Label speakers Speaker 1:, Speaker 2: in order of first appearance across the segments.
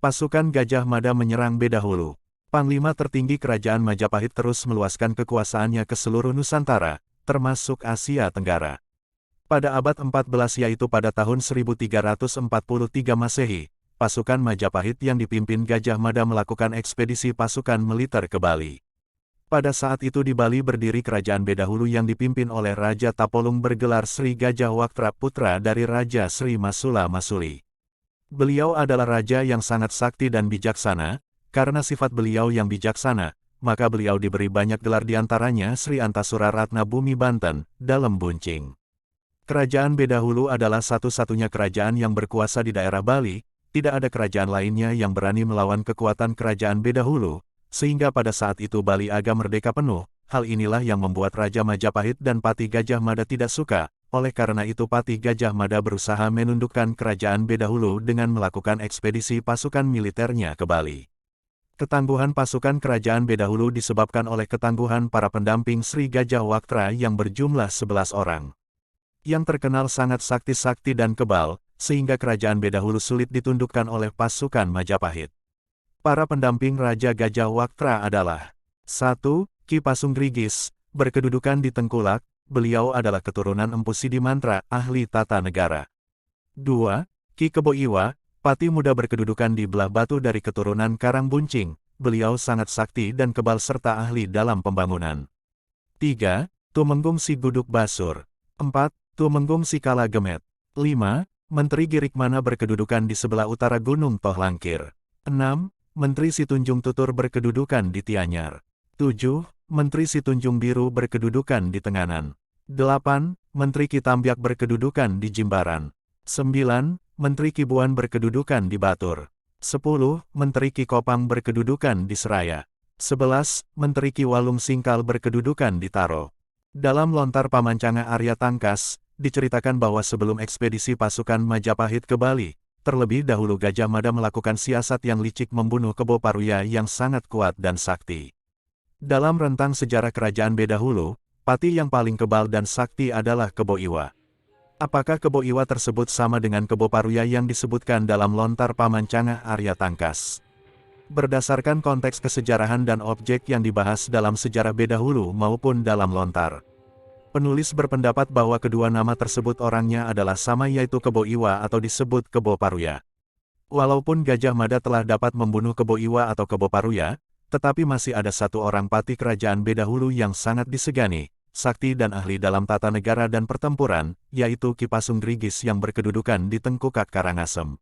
Speaker 1: Pasukan Gajah Mada menyerang Bedahulu. Panglima tertinggi Kerajaan Majapahit terus meluaskan kekuasaannya ke seluruh Nusantara, termasuk Asia Tenggara. Pada abad 14 yaitu pada tahun 1343 Masehi, pasukan Majapahit yang dipimpin Gajah Mada melakukan ekspedisi pasukan militer ke Bali. Pada saat itu di Bali berdiri Kerajaan Bedahulu yang dipimpin oleh Raja Tapolung bergelar Sri Gajah Waktra putra dari Raja Sri Masula Masuli. Beliau adalah raja yang sangat sakti dan bijaksana, karena sifat beliau yang bijaksana, maka beliau diberi banyak gelar diantaranya Sri Antasura Ratna Bumi Banten, dalam Buncing. Kerajaan Bedahulu adalah satu-satunya kerajaan yang berkuasa di daerah Bali, tidak ada kerajaan lainnya yang berani melawan kekuatan Kerajaan Bedahulu, sehingga pada saat itu Bali agak merdeka penuh. Hal inilah yang membuat Raja Majapahit dan Patih Gajah Mada tidak suka. Oleh karena itu Patih Gajah Mada berusaha menundukkan Kerajaan Bedahulu dengan melakukan ekspedisi pasukan militernya ke Bali. Ketangguhan pasukan Kerajaan Bedahulu disebabkan oleh ketangguhan para pendamping Sri Gajah Waktra yang berjumlah 11 orang. Yang terkenal sangat sakti-sakti dan kebal, sehingga Kerajaan Bedahulu sulit ditundukkan oleh pasukan Majapahit. Para pendamping Raja Gajah Waktra adalah 1. Ki Pasunggriggis, berkedudukan di Tengkulak. Beliau adalah keturunan Empu Sidimantra, ahli tata negara. 2. Ki Kebo Iwa, patih muda berkedudukan di Belah Batu dari keturunan Karang Buncing. Beliau sangat sakti dan kebal serta ahli dalam pembangunan. 3. Tumenggung Si Guduk Basur. 4. Tumenggung Si Kala Gemet. 5. Menteri Girikmana berkedudukan di sebelah utara Gunung Tohlangkir. 6. Menteri Situnjung Tutur berkedudukan di Tianyar. 7. Menteri Situnjung Biru berkedudukan di Tenganan. 8. Menteri Ki Tambiak berkedudukan di Jimbaran. 9. Menteri Ki Buan berkedudukan di Batur. 10. Menteri Ki Kopang berkedudukan di Seraya. 11. Menteri Ki Walung Singkal berkedudukan di Taro. Dalam Lontar Pamancanga Arya Tangkas, diceritakan bahwa sebelum ekspedisi pasukan Majapahit ke Bali, terlebih dahulu Gajah Mada melakukan siasat yang licik membunuh Kebo Paruya yang sangat kuat dan sakti. Dalam rentang sejarah Kerajaan Bedahulu, patih yang paling kebal dan sakti adalah Kebo Iwa. Apakah Kebo Iwa tersebut sama dengan Kebo Paruya yang disebutkan dalam Lontar Pamancanga Arya Tangkas? Berdasarkan konteks kesejarahan dan objek yang dibahas dalam sejarah Bedahulu maupun dalam Lontar, penulis berpendapat bahwa kedua nama tersebut orangnya adalah sama yaitu Kebo Iwa atau disebut Kebo Paruya. Walaupun Gajah Mada telah dapat membunuh Kebo Iwa atau Kebo Paruya, tetapi masih ada satu orang patih Kerajaan Bedahulu yang sangat disegani, sakti dan ahli dalam tata negara dan pertempuran, yaitu Ki Pasunggriggis yang berkedudukan di Tengkukak Karangasem.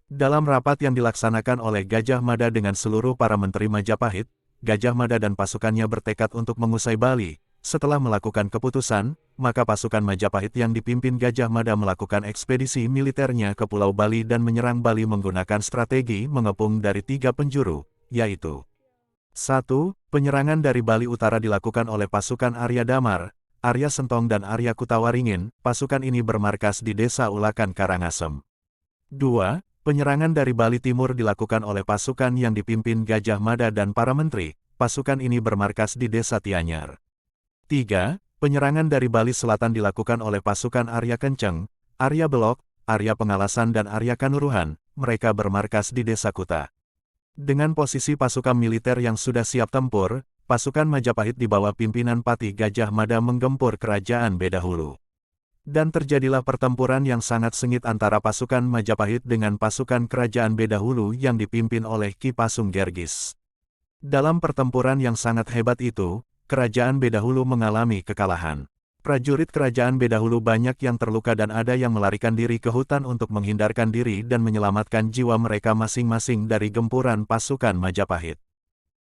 Speaker 1: Dalam rapat yang dilaksanakan oleh Gajah Mada dengan seluruh para menteri Majapahit, Gajah Mada dan pasukannya bertekad untuk mengusai Bali. Setelah melakukan keputusan, maka pasukan Majapahit yang dipimpin Gajah Mada melakukan ekspedisi militernya ke Pulau Bali dan menyerang Bali menggunakan strategi mengepung dari 3 penjuru, yaitu 1. Penyerangan dari Bali Utara dilakukan oleh pasukan Arya Damar, Arya Sentong dan Arya Kutawaringin. Pasukan ini bermarkas di Desa Ulakan Karangasem. 2. Penyerangan dari Bali Timur dilakukan oleh pasukan yang dipimpin Gajah Mada dan para menteri. Pasukan ini bermarkas di Desa Tianyar. 3. Penyerangan dari Bali Selatan dilakukan oleh pasukan Arya Kenceng, Arya Belok, Arya Pengalasan dan Arya Kanuruhan. Mereka bermarkas di Desa Kuta. Dengan posisi pasukan militer yang sudah siap tempur, pasukan Majapahit di bawah pimpinan Patih Gajah Mada menggempur Kerajaan Bedahulu. Dan terjadilah pertempuran yang sangat sengit antara pasukan Majapahit dengan pasukan Kerajaan Bedahulu yang dipimpin oleh Ki Pasunggriggis. Dalam pertempuran yang sangat hebat itu, Kerajaan Bedahulu mengalami kekalahan. Prajurit Kerajaan Bedahulu banyak yang terluka dan ada yang melarikan diri ke hutan untuk menghindarkan diri dan menyelamatkan jiwa mereka masing-masing dari gempuran pasukan Majapahit.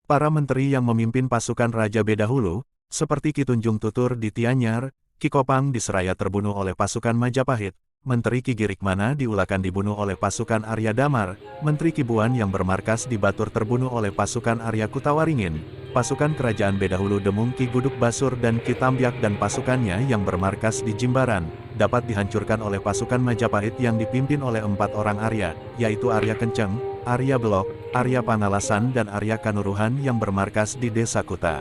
Speaker 1: Para menteri yang memimpin pasukan Raja Bedahulu, seperti Ki Tunjung Tutur di Tianyar, Ki Kopang di Seraya terbunuh oleh pasukan Majapahit, Menteri Ki Girikmana di Ulakan dibunuh oleh pasukan Arya Damar, Menteri Ki Buan yang bermarkas di Batur terbunuh oleh pasukan Arya Kutawaringin, pasukan Kerajaan Bedahulu Demung Ki Guduk Basur dan Ki Tambiak dan pasukannya yang bermarkas di Jimbaran, dapat dihancurkan oleh pasukan Majapahit yang dipimpin oleh 4 orang Arya, yaitu Arya Kenceng, Arya Belok, Arya Pangalasan dan Arya Kanuruhan yang bermarkas di Desa Kuta.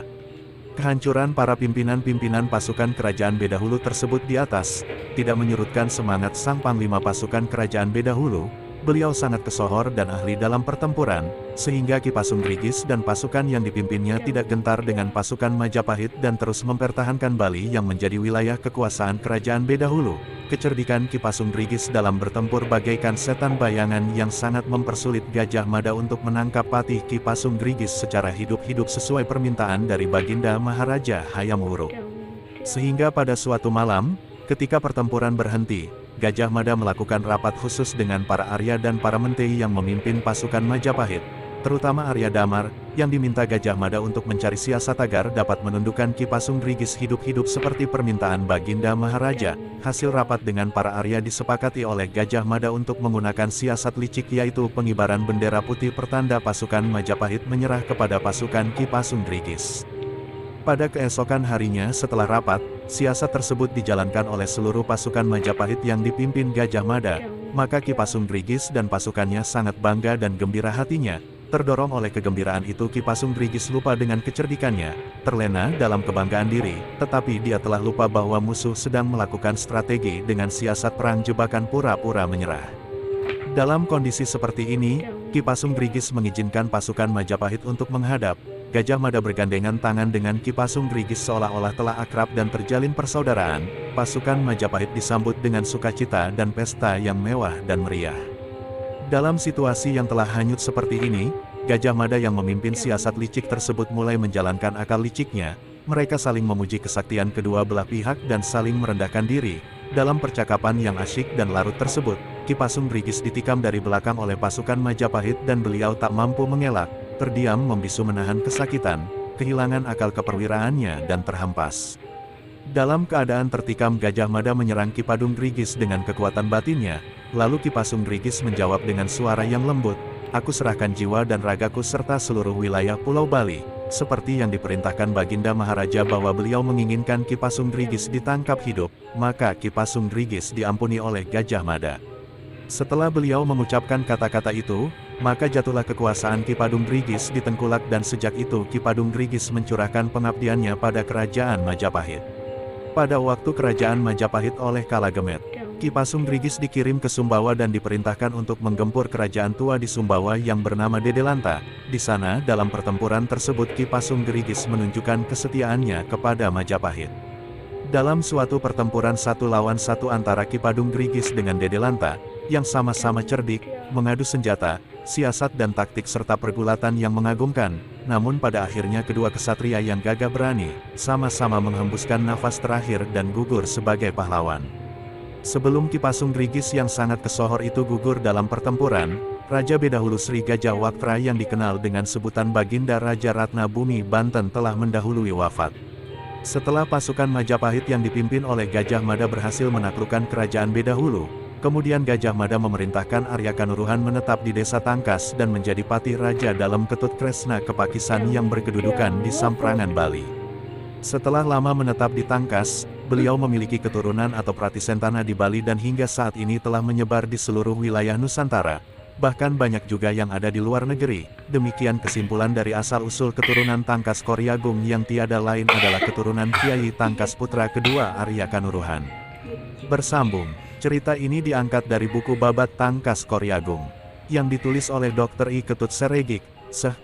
Speaker 1: Kehancuran para pimpinan-pimpinan pasukan Kerajaan Bedahulu tersebut di atas, tidak menyurutkan semangat sang panglima pasukan Kerajaan Bedahulu, Beliau sangat kesohor dan ahli dalam pertempuran, sehingga Ki Pasungrigis dan pasukan yang dipimpinnya tidak gentar dengan pasukan Majapahit dan terus mempertahankan Bali yang menjadi wilayah kekuasaan kerajaan Bedahulu. Kecerdikan Ki Pasungrigis dalam bertempur bagaikan setan bayangan yang sangat mempersulit Gajah Mada untuk menangkap patih Ki Pasungrigis secara hidup-hidup sesuai permintaan dari Baginda Maharaja Hayam Wuruk. Sehingga pada suatu malam, ketika pertempuran berhenti, Gajah Mada melakukan rapat khusus dengan para Arya dan para menteri yang memimpin pasukan Majapahit, terutama Arya Damar, yang diminta Gajah Mada untuk mencari siasat agar dapat menundukkan Ki Pasungrigis hidup-hidup seperti permintaan Baginda Maharaja. Hasil rapat dengan para Arya disepakati oleh Gajah Mada untuk menggunakan siasat licik, yaitu pengibaran bendera putih pertanda pasukan Majapahit menyerah kepada pasukan Ki Pasungrigis. Pada keesokan harinya setelah rapat, siasat tersebut dijalankan oleh seluruh pasukan Majapahit yang dipimpin Gajah Mada, maka Ki Pasungrigis dan pasukannya sangat bangga dan gembira hatinya. Terdorong oleh kegembiraan itu, Ki Pasungrigis lupa dengan kecerdikannya, terlena dalam kebanggaan diri, tetapi dia telah lupa bahwa musuh sedang melakukan strategi dengan siasat perang jebakan pura-pura menyerah. Dalam kondisi seperti ini, Ki Pasungrigis mengizinkan pasukan Majapahit untuk menghadap. Gajah Mada bergandengan tangan dengan Ki Pasungrigis seolah-olah telah akrab dan terjalin persaudaraan. Pasukan Majapahit disambut dengan sukacita dan pesta yang mewah dan meriah. Dalam situasi yang telah hanyut seperti ini, Gajah Mada yang memimpin siasat licik tersebut mulai menjalankan akal liciknya. Mereka saling memuji kesaktian kedua belah pihak dan saling merendahkan diri. Dalam percakapan yang asyik dan larut tersebut, Ki Pasungrigis ditikam dari belakang oleh pasukan Majapahit dan beliau tak mampu mengelak. Terdiam membisu menahan kesakitan, kehilangan akal keperwiraannya dan terhempas. Dalam keadaan tertikam, Gajah Mada menyerang Ki Pasungrigis dengan kekuatan batinnya, lalu Ki Pasungrigis menjawab dengan suara yang lembut, "Aku serahkan jiwa dan ragaku serta seluruh wilayah Pulau Bali." Seperti yang diperintahkan Baginda Maharaja bahwa beliau menginginkan Ki Pasungrigis ditangkap hidup, maka Ki Pasungrigis diampuni oleh Gajah Mada. Setelah beliau mengucapkan kata-kata itu, maka jatuhlah kekuasaan Ki Pasungrigis di Tengkulak dan sejak itu Ki Pasungrigis mencurahkan pengabdiannya pada kerajaan Majapahit. Pada waktu kerajaan Majapahit oleh Kalagemet, Ki Pasungrigis dikirim ke Sumbawa dan diperintahkan untuk menggempur kerajaan tua di Sumbawa yang bernama Dedelanta. Di sana dalam pertempuran tersebut Ki Pasungrigis menunjukkan kesetiaannya kepada Majapahit. Dalam suatu pertempuran 1 lawan 1 antara Ki Pasungrigis dengan Dedelanta, yang sama-sama cerdik, mengadu senjata, siasat dan taktik serta pergulatan yang mengagumkan, namun pada akhirnya kedua kesatria yang gagah berani, sama-sama menghembuskan nafas terakhir dan gugur sebagai pahlawan. Sebelum Ki Pasungrigis yang sangat kesohor itu gugur dalam pertempuran, Raja Bedahulu Sri Gajah Waktra yang dikenal dengan sebutan Baginda Raja Ratna Bumi Banten telah mendahului wafat. Setelah pasukan Majapahit yang dipimpin oleh Gajah Mada berhasil menaklukkan kerajaan Bedahulu, kemudian Gajah Mada memerintahkan Arya Kanuruhan menetap di desa Tangkas dan menjadi patih raja dalam Ketut Kresna Kepakisan yang berkedudukan di Samprangan Bali. Setelah lama menetap di Tangkas, beliau memiliki keturunan atau pratisentana di Bali dan hingga saat ini telah menyebar di seluruh wilayah Nusantara. Bahkan banyak juga yang ada di luar negeri. Demikian kesimpulan dari asal-usul keturunan Tangkas Koryagung yang tiada lain adalah keturunan Kiai Tangkas putra kedua Arya Kanuruhan. Bersambung, cerita ini diangkat dari buku Babat Tangkas Koryagung, yang ditulis oleh Dr. I Ketut Seregik, Seh.